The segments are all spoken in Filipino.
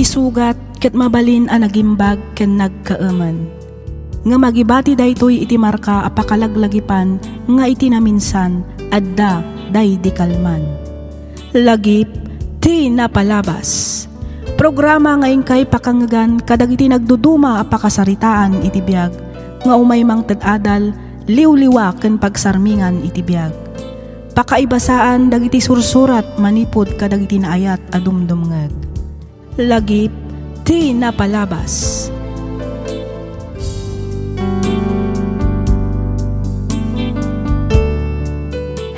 isugat ket mabalin a nagimbag ken nagkaaman. Nga magibati daytoy iti marka a pakalaglagipan nga iti naminsan adda day di kalman. Lagip ti napalabas. Programa nga ingkay pakangagan kadagiti nagduduma a pakasaritaan iti biag nga umaymang ted-adal liwliwa ken pagsarmingan iti biag. Pakaibasaan dagiti sursurat manipod kadagiti naayat a dumdumngeg. Lagip ti napalabas.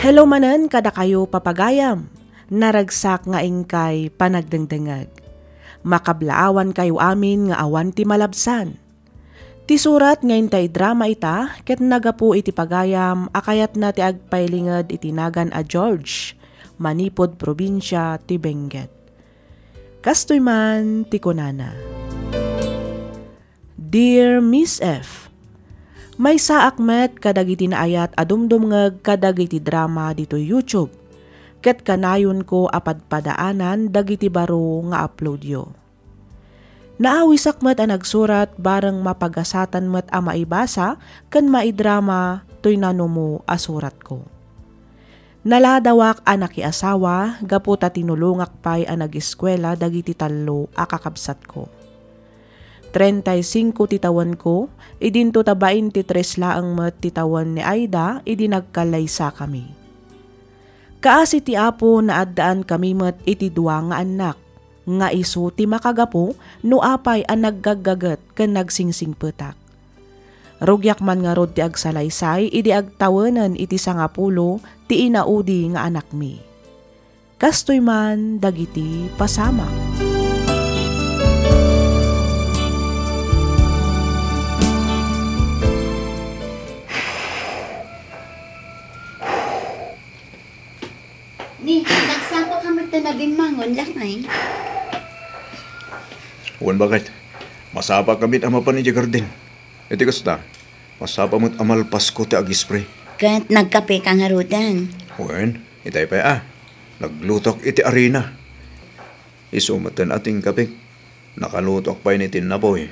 Hello manen kada kayo papagayam. Naragsak nga ingkay panagdengdengag. Makablaawan kayo amin nga awan ti malabsan. Ti surat nga intay drama ita ket nagapu iti pagayam akayat na ti agpailinged iti nagan a George, manipod probinsya ti Benguet. Kastoy man ti kunana. Dear Miss F, may saak met kadagiti naayat adumdumngeg kadagiti drama dito YouTube. Ket kanayon ko apadpadaanan dagiti baro nga upload yo. Naawisak met ang nagsurat bareng mapagasatan met a maibasa ken maidrama toy nanumo a surat ko. Naladawak a nakiasawa gaputa tinulungak pay a nag-eskwela dagiti tallo a kakabsat ko. 35 titawan ko, idinto ta 23 laang met titawan ni Aida idi nagkalaysa kami. Kaasi ti Apo na addaan kami met iti dua nga anak, nga isu ti makagapo no apay ang naggagagat ken nagsingsing petak. Rugyak man nga rod ti agsalaysay, idi agtawenan iti 10 ti inaudi nga anak mi. Kastoy man dagiti pasama. Ni, nagsapa ka magtanabing mangon lakay. Uwan bakit? Masapa kami ama pa ni Jagardin. Iti kasta, masapa mo't amal Pasko ti agispre. Kat nagkape ka nga rudan. Uwan, itay pa naglutok iti arena. Isumatan ating kape. Nakalutok pa ni tinapoy.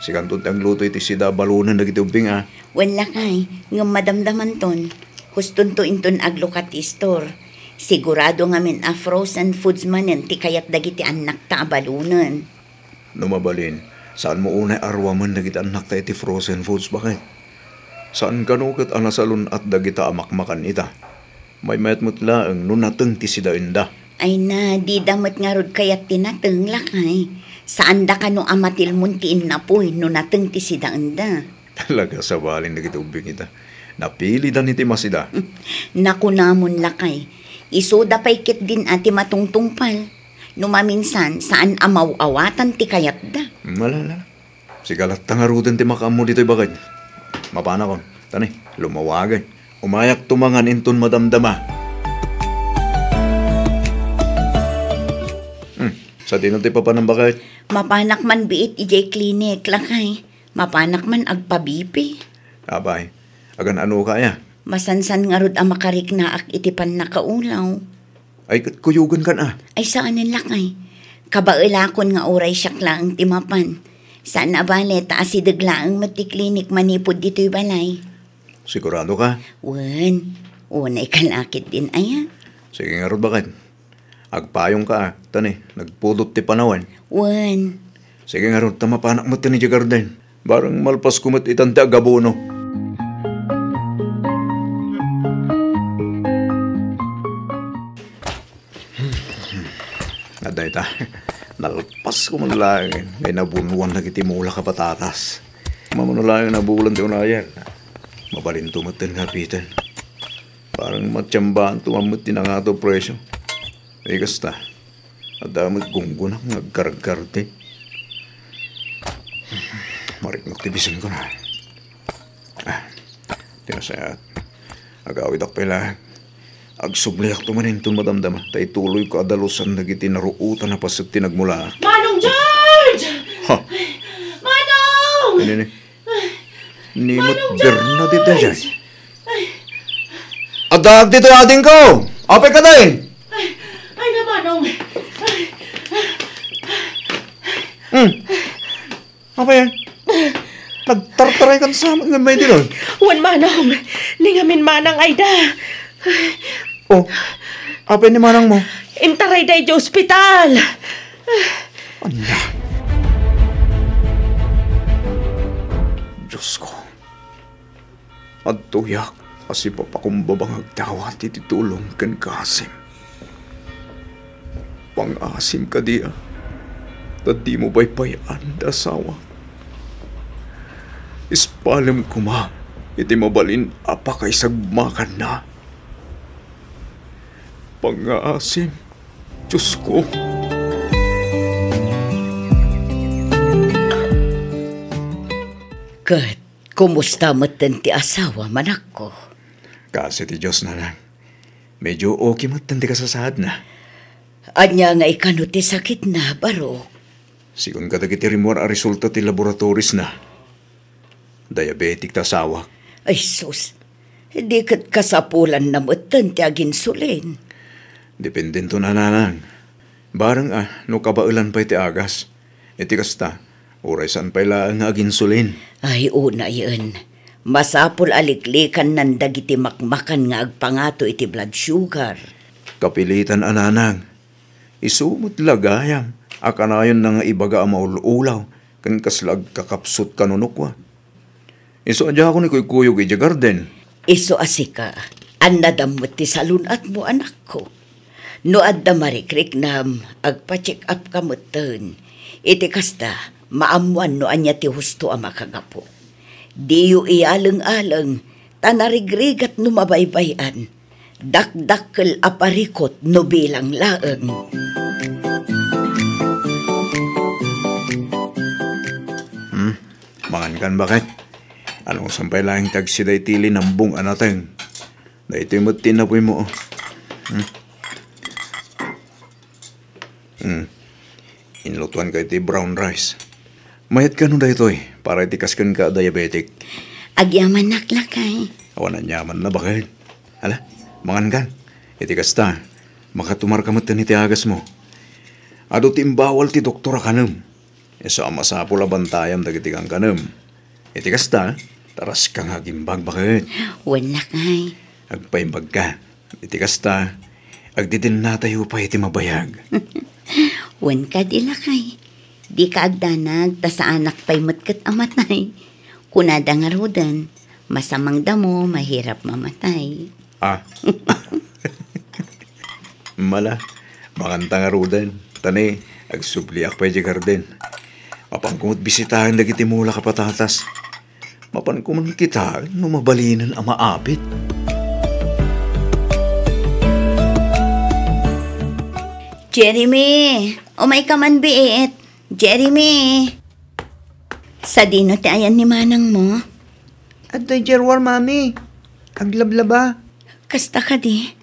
Sikantun ang luto iti sida balunan na gitubing Wan lakay, ng madamdaman ton. Huston to inton aglukat store. Sigurado nga min a frozen foods manen ti kayat dagiti anak ta abalunan. Numabalin, saan mo unay arwaman dagiti anak ta iti frozen foods bakit? Saan kanukat anasalun at dagita amakmakan ita? May mayat mutla ang nunateng ti sida inda. Ay na, di damot nga rod kayat tinateng lakay. Saan da ka no amatil muntiin na po'y nunateng ti sida inda? Talaga sa balin dagiti ubing ita. Napili dan iti masida. Naku namon lakay. Isoda pa'y kit din ati matungtungpal. Numaminsan saan amaw-awatan ti kayat da. Malala. Sigalat tangarudan ti makamu dito'y bakit. Mapana kon. Tani, lumawagan. Umayak tumangan inton madamdama. Sa tinati pa pa ng bakit? Mapanak man biit ijay klinik lakay. Mapanak man agpabipi. Abay, agan ano kaya? Masansan nga rod ang makarik na ak itipan na kaulaw. Ay, kuyugan ka na. Ay saan ang lakay? Kabailakon nga oray siya lang timapan. Saan na bale taasidiglaang matiklinik manipod dito'y balay? Sigurado ka? Wan, unay kalakit din aya. Sige nga rod bakit? Agpayong ka Tani, nagpudot ti panawan. Wan. Sige nga rod, tamapanak mo tani Jagarden. Barang malpas kumat itante agabono. Naday ta, nalpas ko man lang. May nabunuan na kiti mula ka patatas. Mamanulayan na bulan ti unayan. Mabalin tumatin nga pitan. Parang matsyambaan tumamot ti na nga to presyo. Ay kasta, adamot gunggunak nagkaragkarte. Mariknok tibisin ko na. Tinasayat. Agawid ako pala. Agsubliak tumanin itong madamdama. Tay tuloy ko adalusan nagiti naruutan na pasat tinagmula. Manong George! Ha? Manong! Ni Manong Bernadette George! dyan. Adag dito ating ko! Apay ka din! Ay na Manong! Apa yan? Nagtartaray kan sa mga may dinon. Wan manong, ningamin manang Aida. Oh, apa ni manang mo? Intaray day di ospital. Anya. Diyos ko. At tuyak, kasi papakumbabang agdawat ititulong kan kasim. Pang-asim ka diya. Tadi mo ba'y payaan da asawa? Ispalam ko ma, iti mabalin apa kay sagmakan na. Pang-asim, Diyos ko. Kat, kumusta matan ti asawa, manak ko? Kasi ti Diyos na lang. Medyo okay matan ti kasasahad na. Anya nga ikano ti sakit na, baro. Sigun kadagiti rimor a resulta ti laboratoris na. Diabetic ta asawa. Ay sus, di kat kasapulan na matan ti aginsulin. Dependento na nanang. Barang no kabailan pa iti agas. Iti kasta, oray saan pa ilaan nga aginsulin. Ay una yun. Masapul aliklikan ng dagiti makmakan nga agpangato iti blood sugar. Kapilitan ananang. Isumot lagayam. Akanayon na nga ibaga ang maululaw. Kan kaslag kakapsot kanunukwa. Iso adya ako ni Kuykuyog iti garden. Iso asika, anadamot ti salunat mo anak ko. No adda marikrik na agpa-check up ka mutan. Iti kasta, maamuan no anya ti husto ang makagapo. Diyo ialeng-aleng, tanarigrigat no mabaybayan. Dakdakkel aparikot no bilang laeng. Mangan kan bakit? Anong sampay lang tagsiday tili ng bung anateng? Na ito'y matinapoy mo. Inlutuan ka iti brown rice. Mayat ka nun da ito'y para itikaskan ka diabetic. Agyaman naklakay. Awanan yaman na bakit? Hala, mangan kan. Itikas ta. Makatumar ka matan iti agas mo. Ado timbawal ti doktora kanam. Isa masapula bantayam dagiti kang kanam. Itikas ta. Taras kang agimbag bakit? Wala kay. Agpaimbag ka. Itikas ta. Agdidin natayo pa iti mabayag. Wan ka dila kay. Di ka agdanag, ta sa anak pa'y matkat amatay. Kunada nga rodan, masamang damo, mahirap mamatay. Mala, makanta nga rodan. Tani, agsubliak pa iti garden. Mapangkumot bisitahan dagiti mula kapatatas. Mapankuman kita no mabalinan ang maapit. Jeremy! Umay ka man biit. Jeremy! Sa dino ti ayan ni manang mo? Adoy Jerwar, mami. Aglablaba. Kasta ka di.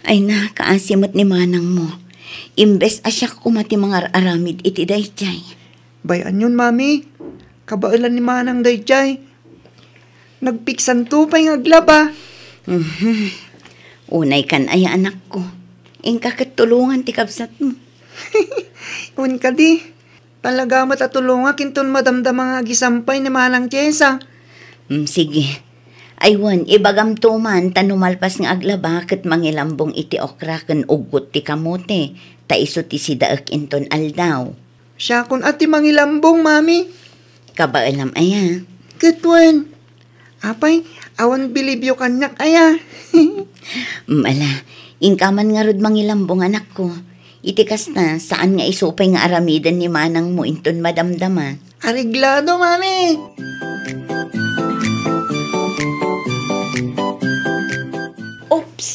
Ay na, kaasimot ni manang mo. Imbes asya kumati mga aramid iti dayjay. Bayan yun, mami. Kabailan ni manang dayjay. Nagpiksan tupay ng aglaba. Unay kan ay anak ko. Ingka katulungan ti kabsat mo. Un ka di. Talaga matatulunga kinton madamdam mga gisampay ni manang Jessa. Sige. Aywan, ibagam tuman tanumalpas ng aglaba kat mangilambong iti okra kan ugot ti kamote. Taiso ti sidaak inton aldaw. Siya kun ati mangilambong, mami. Kabailam aya. Katwan. Apay, awan bilibyo kanyak aya. Mala, ingkaman nga rod mangilambong anak ko. Itikas na, saan nga isupay nga aramidan ni manang mo inton madamdama. Ariglado, mami. Oops.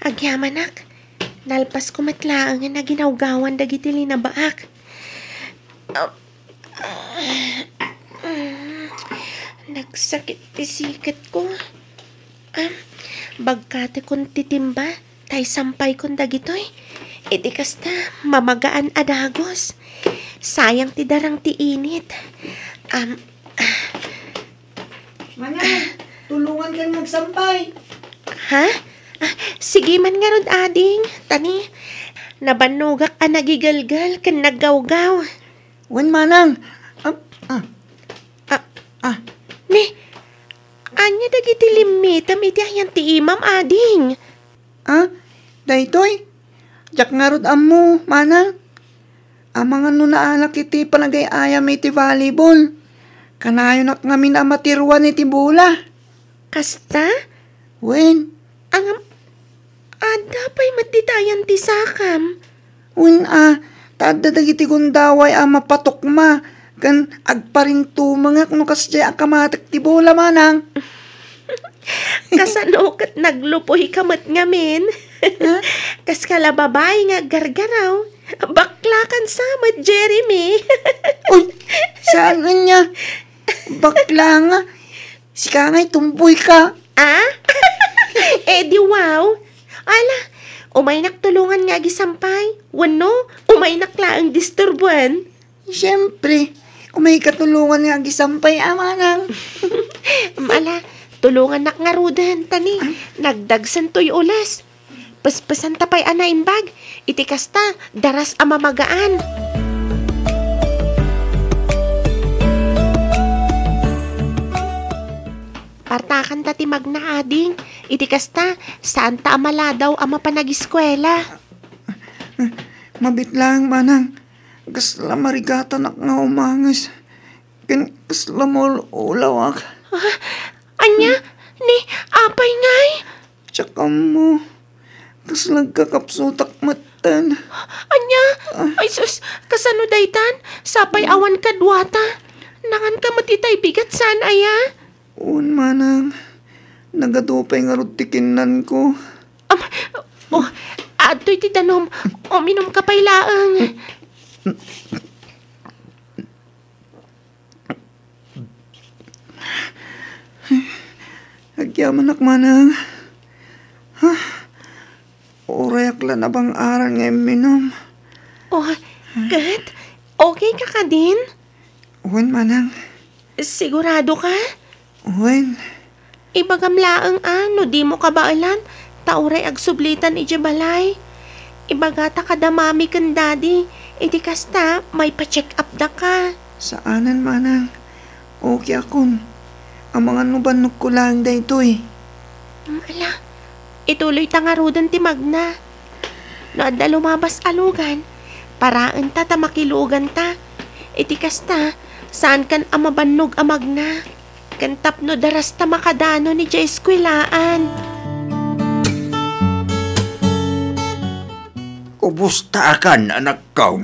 Agyamanak. Nalpas ko matlaang nga ginawgawan dagiti linabaak. Nagsakit isikat ko. Bagkate kon titimba, tay sampay kon dagitoy. Iti kasta, mamagaan adagos. Sayang ti darang ti init. Manang, tulungan kang magsampay. Ha? Sige man nga rod, ading. Tani, nabanogak a nagigalgal kan naggawgaw. Wan manang. Ne, anya dagiti limitam iti ayan ti imam, ading. Daytoy. Jak nga rod ammo, manang. Amang ano na alak iti panagayayam iti volleyball. Kanayon ak ngamin amatirwan iti bola. Kasta? Wen. Ang ada pa'y matitayan ti sakam. Wen tada dagiti gundaway mapatukma. Kan agparintumangak no kasya akamatak ti bola manang. Kasanokot naglupoy kamat ngamin. Kas kala babae nga gargaraw. Baklakan samat, Jeremy. Uy, saan niya? Bakla nga. Sika nga'y tumboy ka. Di wow. Ala, umaynak tulungan nga gisampay. Wano, umaynak laang disturbuan. Siyempre, umay katulungan nga gisampay amanang. Ala, tulungan nak nga rudan, tani. Nagdagsan to'y ulas. Paspasan tapay anaimbag. Iti kasta, daras amamagaan. Partakan tati magna, ading. Iti kasta, saan ta amala daw ama panag-eskwela. Mabit lang, manang. Kasla marigata nak nga umangis. Kasla mo ulawak. Anya, ni apay ngay. Tsaka mo. Kasla kakapsutak matan. Anya, ay sus, kasano daytan? Sapay awan kadwata. Nangan ka matitay bigat saan aya? Un manang. Nagadupay nga rutikinan ko. Adoy ti danom. Uminom ka pa'y laang. Agyaman ak manang. Orayak la na bang aral nga minom. Kat? Okay ka ka din? Uwan manang. Sigurado ka? Uwan. Ibagam laang no di mo kabaalan. Tauray agsublitan iti balay. Ibagata kadamami kan daddy. Iti kasta, may pa-check up da ka. Saanan manang. Okay akon. Ang mga nubanok ko lang da ito eh. Ala, ituloy tangarudan ti magna. Naadda lumabas alugan. Paraan ta makilugan ta. Iti kasta, saan kan amabannog amagna. Kantap no daras ta makadano ni Jay Eskwelaan. Kumusta akan, anak ko?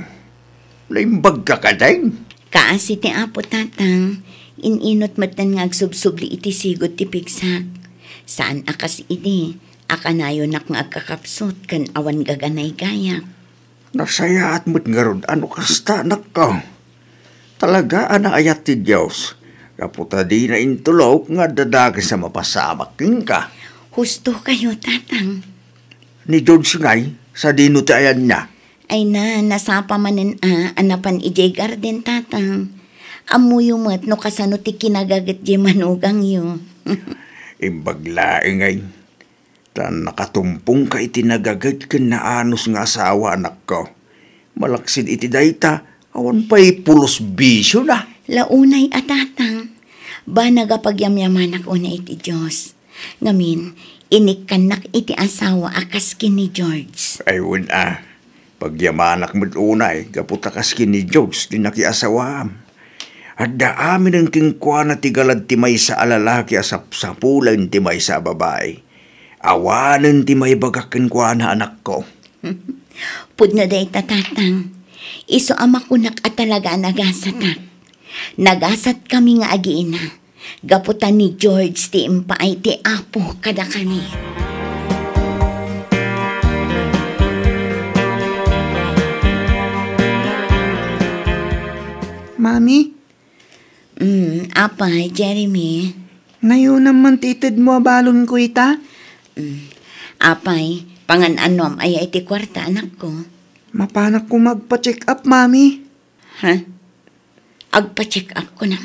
Laimbag ka ka din? Kaasi ti apo tatang, ininot matan nga agsubsubli iti sigot ti pigsak. Saan akas iti, akanayo nak nga agkakapsot kan awan gaganay gayak. Nasaya at mo't nga ron, ano kasta, anak ko? Talaga, ayat ti Diyos. Kaputa di na intulok nga dadag sa mapasamakin ka. Husto kayo tatang. Ni George ngay, sa dinutayan niya. Ay nasapa manen anapan ijay garden tatang. Amuyo mo't no kasano ti kinagagat di manugang yo. Imbagla ngay. Tan nakatumpong ka iti nagagat ken naanos nga asawa, anak ko. Malaksid iti dayta, awan pa'y pulos bisyo na. Launay atatang. Ba nagapagyamyaman ako na iti Diyos. Ngamin, inikkanak iti asawa akas ni George. Ayun pagyamanak mo't unay, kaputa kaskin ni George, di nakiasawam. At daamin ang kingkwa na tigalad ti may sa alalaki asap sa pulan ti may sa babae. Awanan ti may bagakin kwa na anak ko. Pudno day tatatang. Iso ama kunak at talaga nagasatak. Nagasat kami nga agiina. Gaputan ni George ti impaay ti apo kada kami. Mami? Apay, Jeremy. Ngayon naman titid mo abalon ko ita? Apay, pangan-anom ay iti kwarta anak ko. Mapanak ko magpa-check up, Mami. Ha? Agpa-check up ko na.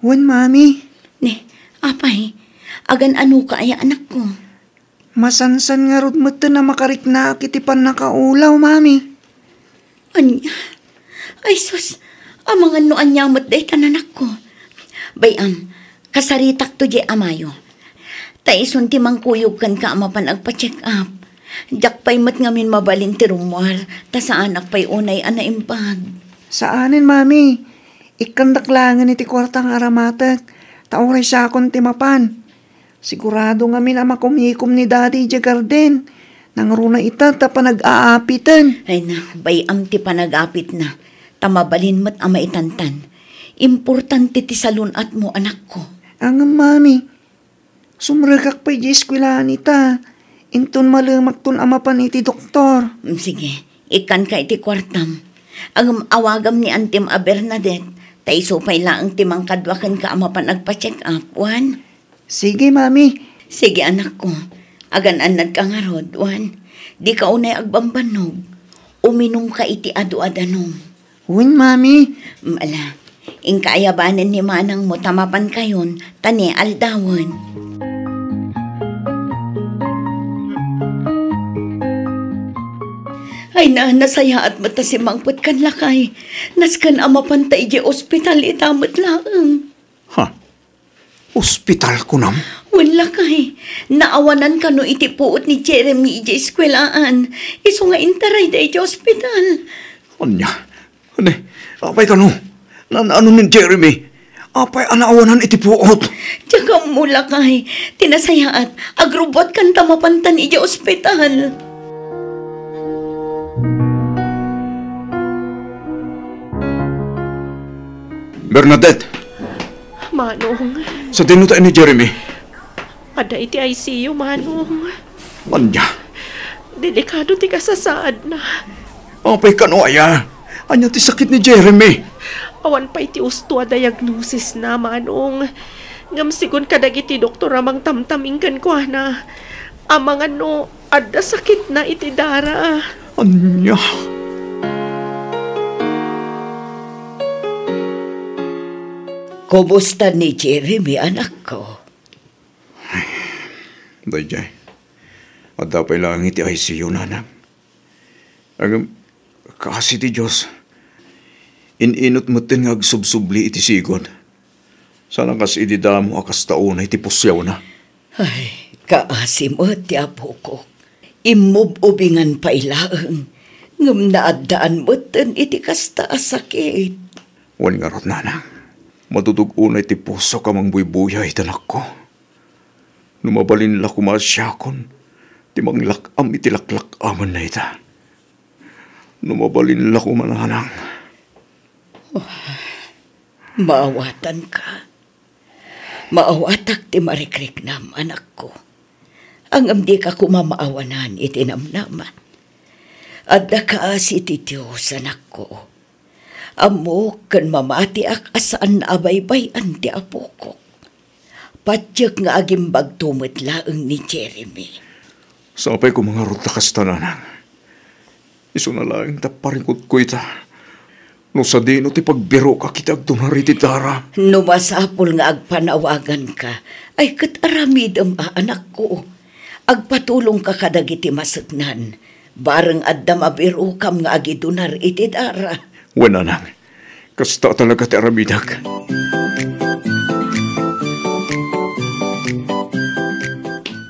Wan, Mami. Ne, apay, agan ano ka ay anak ko? Masansan nga rod mo na makarikna kiti pan nakaulaw, mami. Anya? Ay sus, amang ano anyamot day tananak ko. Bayam, kasaritak to di amayo. Taison ti mangkuyog kan ka amapan agpa-check up. Jak pa'y mat ngamin mabalin ti rumwar, ta sa anak pa'y unay anaimpag. Saanin, mami? Ikandaklangan iti kwartang aramatag. Tauray sa akong timapan. Sigurado nga min ama kumikom ni Daddy di garden. Nangruna ita ta panag-aapitan. Ay na, bayam ti panag-apit na. Tamabalin mat ama itantan. Importante ti salunat mo, anak ko. Ang mami, sumragak pa'y di eskwilaan ita. Intun malumak tun ama pan iti doktor. Sige, ikan ka iti kwartam. Ang awagam ni Antim a Bernadette, taiso pa'y laang timang kadwakan ka ama pan agpa-check up, Juan. Sige, mami. Sige, anak ko. Agan-anad ka nga rod, Juan. Di ka unay agbambanog. Uminom ka iti adu-adanom. Uwin, mami. Ala, ingkaayabanan ni manang mo tamapan kayon, tani aldawan. Ay na, nasaya at mata si mangput kan lakay. Naskan amapan ta iji ospital itamot laang. Ha? Ospital ko nam? Wala kay. Naawanan ka no iti puot ni Jeremy iji eskwelaan. Iso nga intaray da iji ospital. Anya? Ane, apay ka no? Ano ni Jeremy? Apay anaawanan iti puot? Tsaka mula kay. Tinasayaat. Agrobot kan tamapantan iji ospital. Bernadette! Manong, Sa dinutain ni Jeremy? ada iti ICU, Manong. Anya? Delikado ti kasasaad na. Apay ka no, aya? Anya ti sakit ni Jeremy? Awan pa iti usto a diagnosis na, Manong. Ngamsigon kadag iti doktor amang tamtaming kan ko na. Amang ano, ada sakit na iti dara. Anya? Kumusta ni Jeremy, anak ko? Dayjay. At dapat lang iti ICU na. Agam, kasi ti Diyos, ininot mo tin nga agsubsubli iti sigod. Sana kas ididamo akas taon na iti pusyaw na. Ay, kaasim o ti apo ko. Imububingan pa ilaang. Ngam naadaan mo tin iti kasta asakit. Wan nga rot, nanang. Matutugun iti puso kamang buybuyay tanak ko. Numabalin la kumasyakon, ti manglakam iti laklakaman na ita. Numabalin la kumananang. Maawatan ka. Maawatak ti marikriknam, anak ko. Ang amdi ka kumamaawanan iti namnaman. Adda ka si ti Diyos, anak ko. Amo kan mamati ak asaan na abaybay anti apo ko. Patyak nga agimbag tumit laeng ni Jeremy. Sapay ko mga rutakas tananang. Iso na lang taparikot ko ita. No sa dino ti pagbiro ka kitag tunari ti dara. Numasapol nga agpanawagan ka, ay kataramidam anak ko. Agpatulong ka kadagiti masagnan. Bareng addam abiro kam nga agidunar iti dara. Wala nang. Kasta talaga ti aramidag.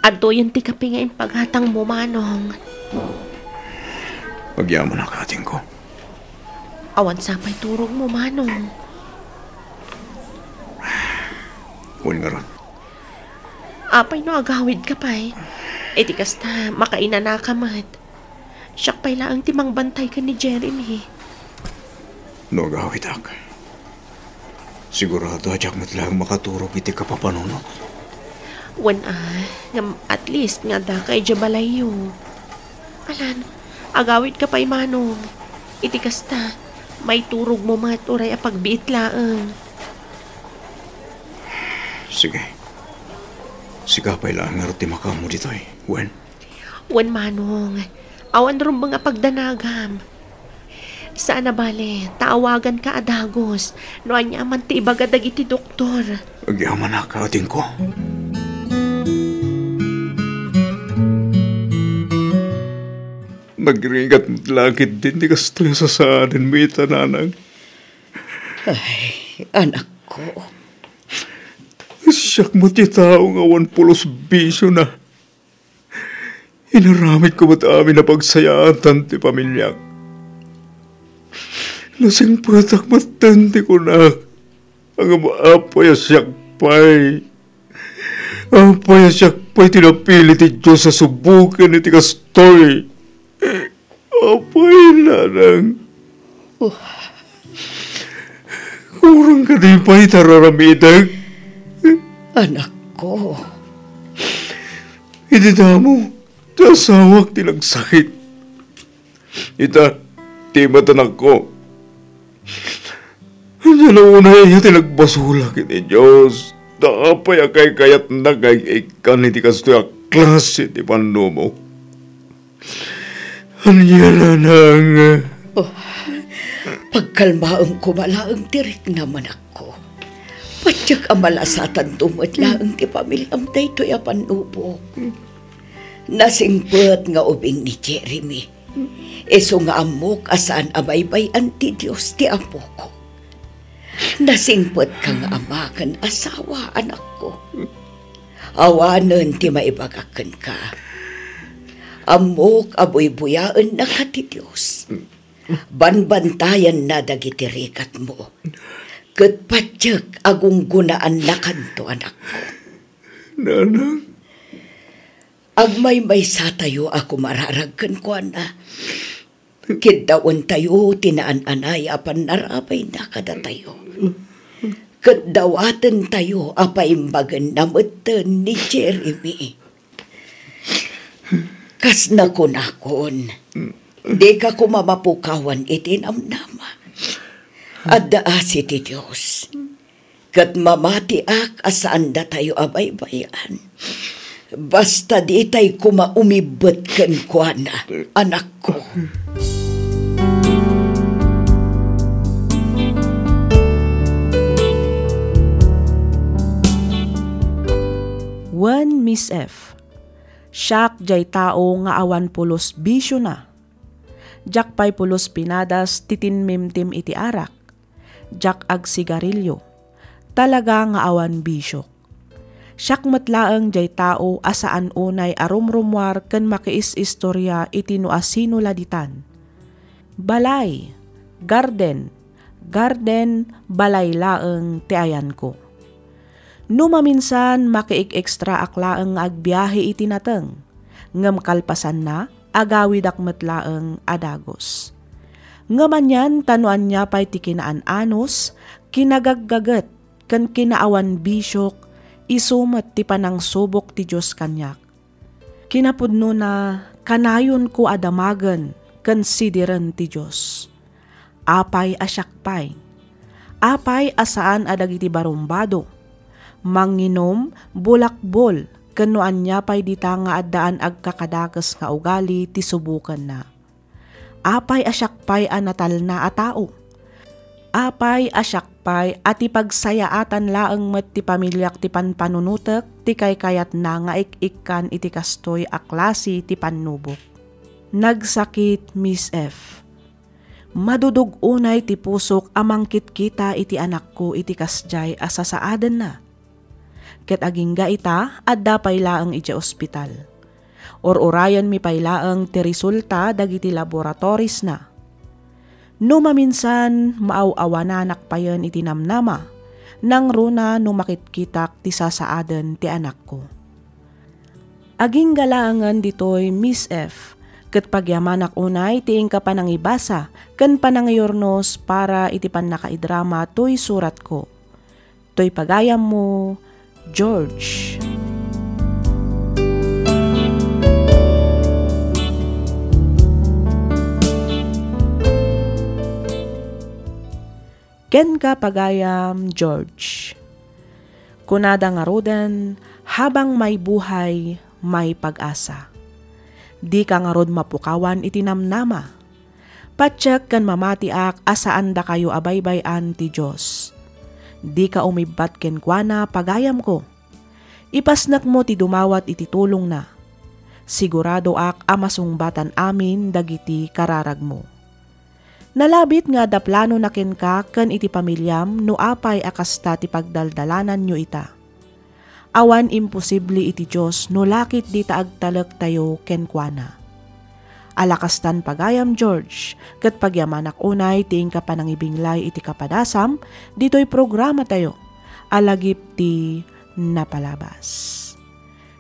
Adto yung ti kapingain paghatang mo, Manong. Pagyaman ang kating ko. Awan sapay turog mo, Manong. Huwag nga ron. Apay no agawid ka pa'y. E di kasta makaina na kamat. Siyak pa'y laang timang bantay ka ni Jeremy. No agawid ak. Sigurado adyak mo't lang makaturog iti kapapanunot. Wan ngam at least nga da kay Jabalayo. Alan, agawid ka pa'y, Manong. Iti kasta, may turog mo maturay a pagbiit laang. Sige. Sigapay lang nga ti makamu dito eh. Wen? Wan, Manong. Awan rin mga pagdanagam. Saan na bale, taawagan ka adagos. No anya man ti ibagadag iti doktor. Agyaman na ka ating ko. Magringat mo't langit din di kastoy sa saanin mo itananang. Ay, anak ko. Siyak mo't itaong awan pulos bisyo na. Inaramit ko mo't amin na pagsayaan tanti pamilyak. Lasing patak matanti ko na. Ang maapay siyak pay. Apay siyak pay tinapili ti Diyos sa subukan ni ti kastoy. Apay nanang. Kurang ka di pa'y tararamidag. Anak ko. Itita mo, tasawak tinagsakit. Ita, ti matanak ko. Diyan na una iya tinagbasulak iti Diyos. Daapay akay kayat nagay ikan iti kastoy klase ti pano mo. Anya na nang... Pagkalmaang kumalaang tirik naman ako. Patyak ang malasatan tumadlaang ti pamilyam da ito'y apanubo. Nasingpet nga ubing ni Jeremy. Eso nga amok asaan abaybayan ti Diyos ti apo ko. Nasingpet ka nga amakan asawa anak ko. Awanan ti maibagakan ka. Amok abuy-buyaan na ka ti Diyos. Banbantayan na dagiti rikat mo. Kat patyak agong gunaan na kanto anak ko. Nanang? Agmay-may sa tayo ako mararagkan ko na. Kidawan tayo tinaan-anay apan narapay na kada tayo. Kadawatan tayo apaimbagan na matan ni Jeremy. Kas na kunakon, di ka kumamapukawan itinamnama. Addaasi ti Diyos. Kat mamatiak asaan da tayo abaybayan. Basta di tayo kumaumibot kan kwa na, anak ko. Wen Miss F. Siyak jay tao nga awan pulos bisyo na. Jak pay pulos pinadas titinmimtim iti arak. Jak ag sigarilyo. Talaga nga awan bisyo. Siyak matlaang jay tao asaan unay arumrumwar ken makiis-istorya iti no asino laditan. Balay, garden, balay laeng ti ayan ko. No maminsan makiik-ekstra aklaeng agbiyahe iti nateng, ngem kalpasan na agawid akmetlaeng adagos. Ngamanyan tanuan niya pa'y ti kinaan-anos, kinagaggagat, ken kinaawan bisyok, isumet ti panang subok ti Diyos kanyak. Kinapudno na kanayon ko adamagan, ken sidiren ti Diyos. Apay asyakpay, apay asaan adagiti barumbado, manginom, bulakbol, kanuan niya pa'y dita nga addaan agkakadakas nga ugali ti subukan na. Apay asyakpay anatal na a tao. Apay asyakpay at ipagsayaatan laeng met ti pamilyak ti panpanunutek ti kaykayat na nga ik-ikkan iti kastoy a klase ti pannubok. Nagsakit Miss F. Madudog unay ti pusok amangkit kita iti anak ko iti kasjay asasaaden na. Ket agingga ita, adda paylaang iti ospital. Or-orayan mi paylaang ti resulta dagiti laboratories na. No maminsan, maaw-awananak payan iti namnama, nang runa no makitkitak ti sasaaden ti anak ko. Aging galaangan ditoy Miss F, ket pagyamanak unay ti ingka panangibasa, ken panangayornos para iti pannakaidrama toy surat ko. Toy pagayam mo, George. Ken ka pagayam, George. Kunada nga rodan, habang may buhay, may pag-asa. Di ka nga rod mapukawan itinamnama. Patsyak kan mamatiak asaan da kayo abaybayan ti Diyos. Di ka umibat ken kuana pagayam ko. Ipasnak mo ti dumawat iti tulong na. Sigurado ak amasungbatan amin dagiti kararag mo. Nalabit nga da plano na ken ka ken iti pamilyam no apay akasta ti pagdaldalanan nyo ita. Awan imposible iti Diyos no lakit di ta agtalek tayo ken kuana. Alakastan pagayam George, ket pagyamanak unay tiing ka panangibinglay iti kapadasam, dito'y programa tayo, alagip ti napalabas.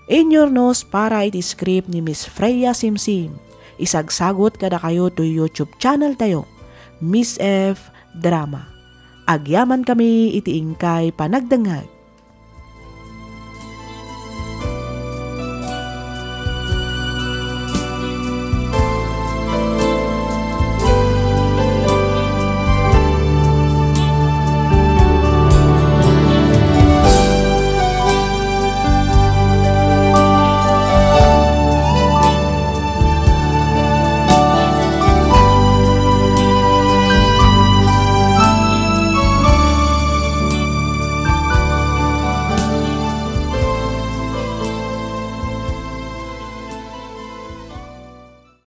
Inyornos para iti script ni Miss Freya Simsim, isagsagot kada kayo to YouTube channel tayo, Miss F Drama. Agyaman kami iti ingkay panagdangag,